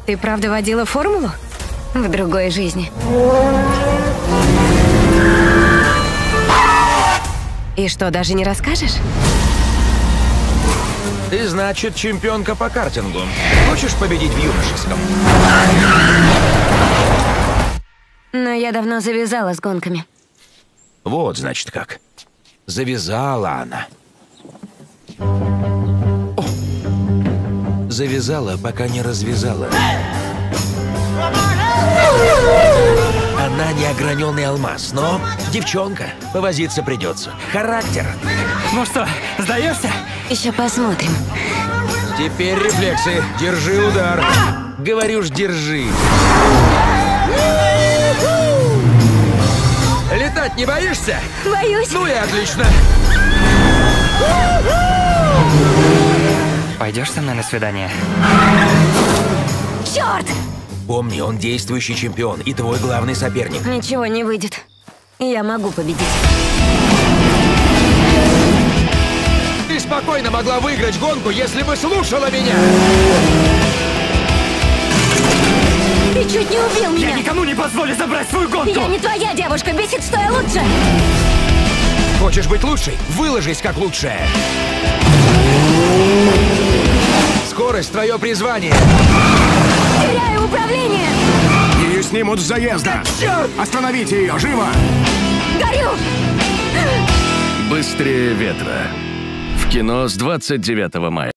Ты правда водила формулу? В другой жизни. И что, даже не расскажешь? Ты, значит, чемпионка по картингу. Хочешь победить в юношеском? Но я давно завязала с гонками. Вот, значит, как. Завязала она. О! Завязала, пока не развязала. Она не ограненный алмаз, но девчонка. Повозиться придется. Характер. Ну что, сдаешься? Еще посмотрим. Теперь рефлексы. Держи удар. Говорю ж, держи. Летать не боишься? Боюсь. Ну и отлично. Пойдешь со мной на свидание? Черт! Помни, он действующий чемпион и твой главный соперник. Ничего не выйдет. Я могу победить. Ты спокойно могла выиграть гонку, если бы слушала меня. Ты чуть не убил меня. Я никому не позволю забрать свою гонку! Я не твоя девушка, бесит, что я лучше. Хочешь быть лучшей? Выложись как лучшая. Скорость — твое призвание. Теряю управление. Ее снимут с заезда. Черт! Остановите ее, живо! Горю. «Быстрее ветра». В кино с 29 мая.